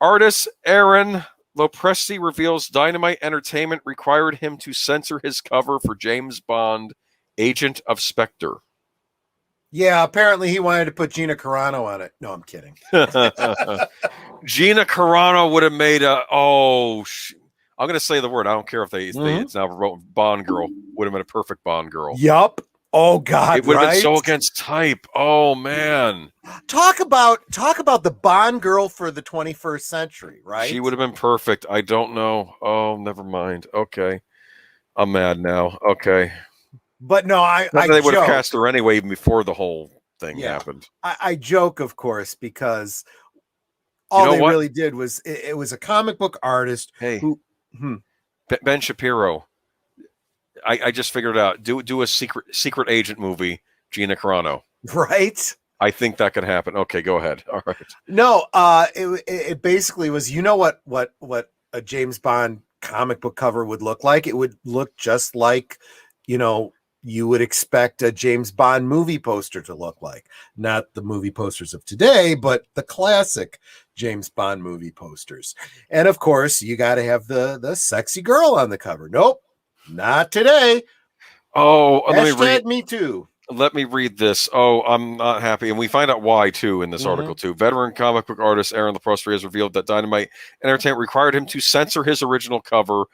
Artist Aaron Lopresti reveals Dynamite Entertainment required him to censor his cover for James Bond, Agent of Spectre. Yeah, apparently he wanted to put Gina Carano on it. No, I'm kidding. Gina Carano would have made I'm going to say the word. I don't care if it's now wrote Bond girl. Would have been a perfect Bond girl. Yup. Oh God, it would have been so against type. Oh man. Talk about the Bond girl for the 21st century, right? She would have been perfect. I don't know. Oh, never mind. Okay. I'm mad now. Okay. But no, they would have cast her anyway even before the whole thing happened. I joke, of course, because all they really did was it was a comic book artist who Ben Shapiro. I just figured it out. Do a secret agent movie, Gina Carano. Right? I think that could happen. Okay, go ahead. All right. No, it basically was, what a James Bond comic book cover would look like. It would look just like, you would expect a James Bond movie poster to look like. Not the movie posters of today, but the classic James Bond movie posters. And of course, you got to have the sexy girl on the cover. Nope, not today. Oh, hashtag me too. Let me read this. Oh, I'm not happy. And we find out why, too, in this article, too. Veteran comic book artist Aaron Lopresti has revealed that Dynamite Entertainment required him to censor his original cover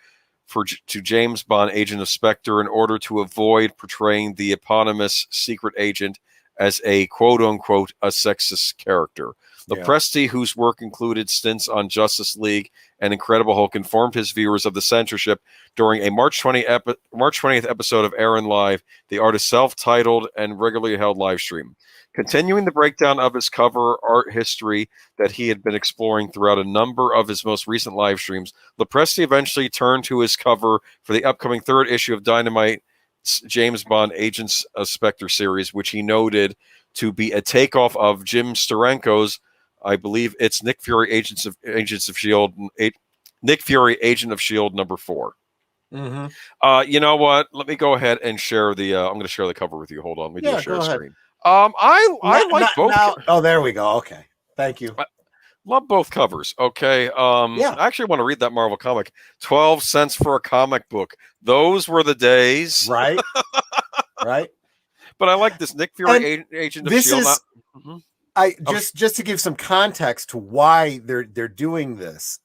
to James Bond, Agent of Spectre, in order to avoid portraying the eponymous secret agent as a quote-unquote a sexist character. Lopresti, whose work included stints on Justice League and Incredible Hulk, informed his viewers of the censorship during a March 20th episode of Aaron Live, the artist's self-titled and regularly held live stream. Continuing the breakdown of his cover art history that he had been exploring throughout a number of his most recent live streams, Lopresti eventually turned to his cover for the upcoming third issue of Dynamite's James Bond Agents of Spectre series, which he noted to be a takeoff of Jim Steranko's, I believe it's Nick Fury Agents of S.H.I.E.L.D. Nick Fury Agent of S.H.I.E.L.D. number 4. You know what? Let me go ahead and share the. I'm going to share the cover with you. Hold on. Let me do a share screen. I like both. Oh, there we go. Okay, thank you. I love both covers. Okay. I actually want to read that Marvel comic. 12 cents for a comic book. Those were the days. Right. Right. But I like this Nick Fury Agent of S.H.I.E.L.D. Just to give some context to why they're doing this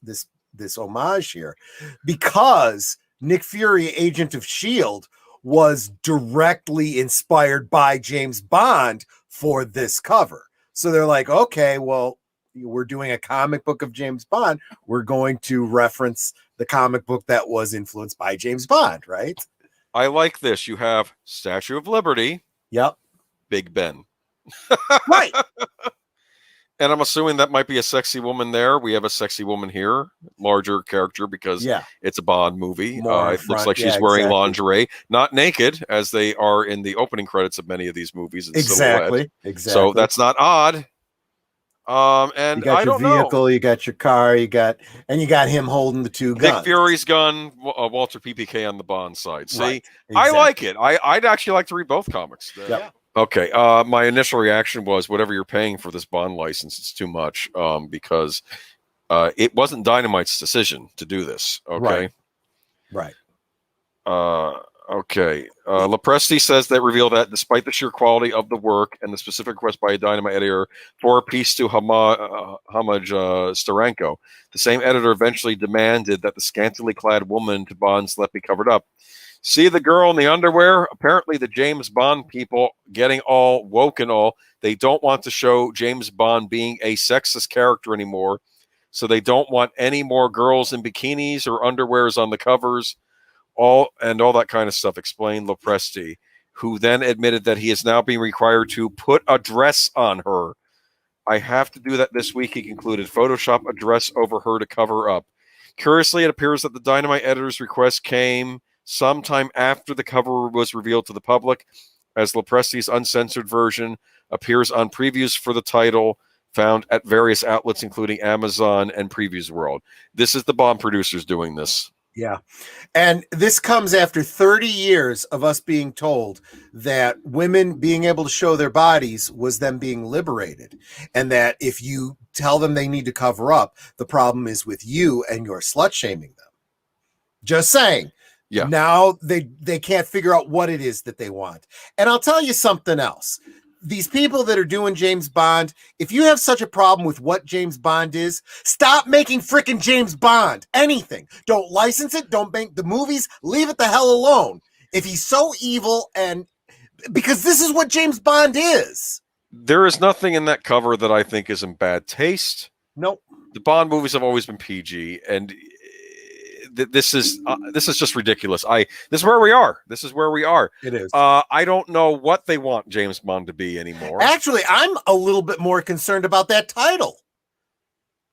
homage here, because Nick Fury, Agent of S.H.I.E.L.D., was directly inspired by James Bond for this cover. So they're like, okay, well, we're doing a comic book of James Bond. We're going to reference the comic book that was influenced by James Bond, right? I like this. You have Statue of Liberty. Yep. Big Ben. Right. And I'm assuming that might be a sexy woman there. We have a sexy woman here, larger character because it's a Bond movie. It looks like she's wearing lingerie, not naked, as they are in the opening credits of many of these movies. Exactly. So that's not odd. And you got your vehicle, you got your car, you got him holding the two guns. Nick Fury's gun, Walter PPK on the Bond side. See, right. Exactly. I like it. I'd actually like to read both comics. Okay. My initial reaction was, whatever you're paying for this Bond license, it's too much. Because it wasn't Dynamite's decision to do this. Okay. Right. Okay. Lopresti says they reveal that despite the sheer quality of the work and the specific request by a Dynamite editor for a piece to homage Steranko, the same editor eventually demanded that the scantily clad woman to Bond's left be covered up. See the girl in the underwear? Apparently the James Bond people getting all woke and all. They don't want to show James Bond being a sexist character anymore. So they don't want any more girls in bikinis or underwears on the covers. All that kind of stuff, explained Lopresti, who then admitted that he is now being required to put a dress on her. I have to do that this week, he concluded. Photoshop a dress over her to cover up. Curiously, it appears that the Dynamite editor's request came sometime after the cover was revealed to the public, as Lopresti's uncensored version appears on previews for the title found at various outlets, including Amazon and Previews World. This is the Bond producers doing this. Yeah. And this comes after 30 years of us being told that women being able to show their bodies was them being liberated. And that if you tell them they need to cover up, the problem is with you and you're slut shaming them. Just saying. Yeah. Now they can't figure out what it is that they want. And I'll tell you something else. These people that are doing James Bond, if you have such a problem with what James Bond is, stop making freaking James Bond anything. Don't license it. Don't make the movies. Leave it the hell alone. If he's so evil, and because this is what James Bond is. There is nothing in that cover that I think is in bad taste. Nope. The Bond movies have always been PG, and this is just ridiculous. This is where we are. This is where we are. It is. I don't know what they want James Bond to be anymore. Actually, I'm a little bit more concerned about that title.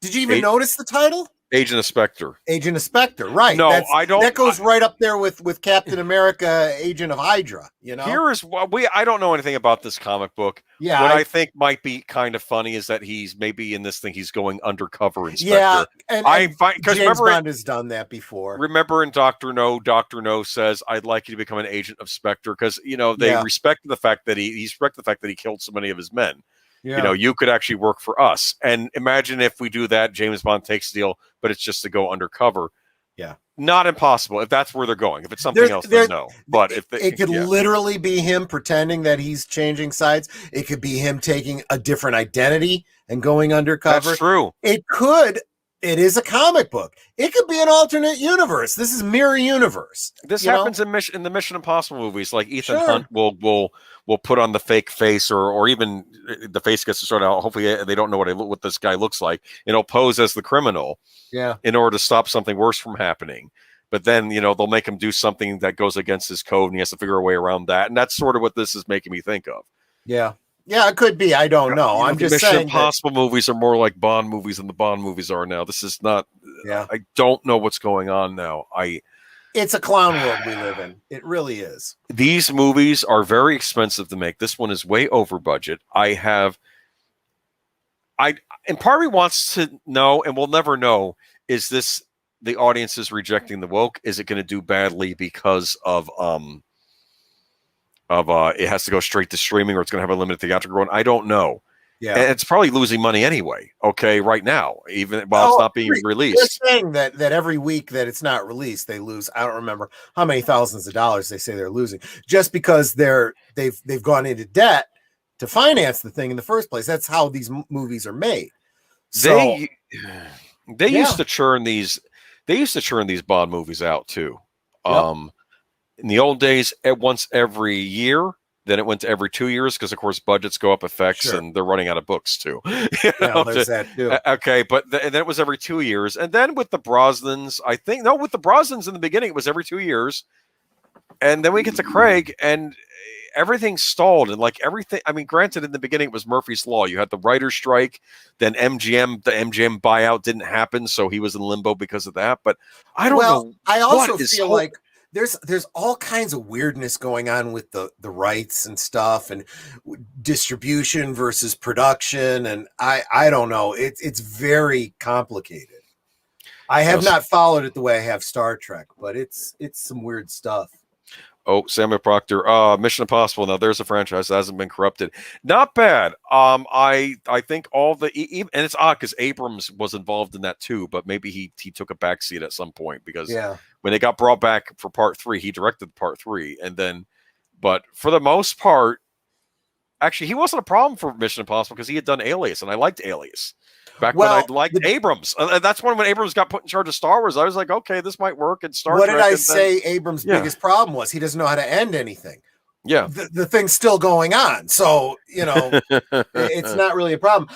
Did you even notice the title? Agent of Spectre. Agent of Spectre, right? No, I don't. That goes right up there with Captain America, Agent of Hydra. You know, here is what I don't know anything about this comic book. Yeah, what I think might be kind of funny is that he's maybe in this thing he's going undercover inspector. Yeah, and because James Bond has done that before. Remember in Doctor No, Doctor No says, "I'd like you to become an agent of Spectre," because they respect the fact that he respect the fact that he killed so many of his men. Yeah. You could actually work for us. And imagine if we do that, James Bond takes the deal, but it's just to go undercover. Yeah. Not impossible if that's where they're going. If it's something else, then no. But if it could literally be him pretending that he's changing sides. It could be him taking a different identity and going undercover. That's true. It is a comic book. It could be an alternate universe. This is mirror universe. This happens in the Mission Impossible movies. Like Ethan Hunt will put on the fake face, or even the face gets to sort out. Hopefully, they don't know what this guy looks like, and he'll pose as the criminal. Yeah. In order to stop something worse from happening. But then they'll make him do something that goes against his code, and he has to figure a way around that. And that's sort of what this is making me think of. Yeah. Yeah, it could be. I don't know. I'm just saying. Mission Impossible movies are more like Bond movies than the Bond movies are now. This is not. Yeah. I don't know what's going on now. It's a clown world we live in. It really is. These movies are very expensive to make. This one is way over budget. And part of me wants to know, and we'll never know, is this the audience is rejecting the woke? Is it going to do badly because of it has to go straight to streaming, or it's going to have a limited theatrical run? I don't know. Yeah, and it's probably losing money anyway. Okay, right now, even while it's not being released. They're saying that every week that it's not released, they lose. I don't remember how many thousands of dollars they say they're losing, just because they've gone into debt to finance the thing in the first place. That's how these movies are made. So, they used to churn these. They used to churn these Bond movies out too. Yep. In the old days, once every year. Then it went to every 2 years because, of course, budgets go up, effects, and they're running out of books too. There's that too. Okay, but then it was every 2 years, and then with the Brosnans, with the Brosnans in the beginning, it was every 2 years, and then we get to Craig, and everything stalled, and like everything. I mean, granted, in the beginning it was Murphy's Law. You had the writer's strike, then the MGM buyout didn't happen, so he was in limbo because of that. But I don't know. I also feel like there's all kinds of weirdness going on with the rights and stuff, and distribution versus production, and I don't know. It's very complicated. I have not followed it the way I have Star Trek, but it's some weird stuff. Oh, Samuel Proctor, Mission Impossible. Now there's a franchise that hasn't been corrupted. Not bad. I think all the and it's odd because Abrams was involved in that too, but maybe he took a backseat at some point because when they got brought back for part 3, he directed part 3, and then, but for the most part, actually he wasn't a problem for Mission Impossible because he had done Alias, and I liked Alias. Back when I liked Abrams. That's when Abrams got put in charge of Star Wars. I was like, okay, this might work. And Star Trek. What did I say Abrams' biggest problem was? He doesn't know how to end anything. Yeah. The thing's still going on. So, it's not really a problem.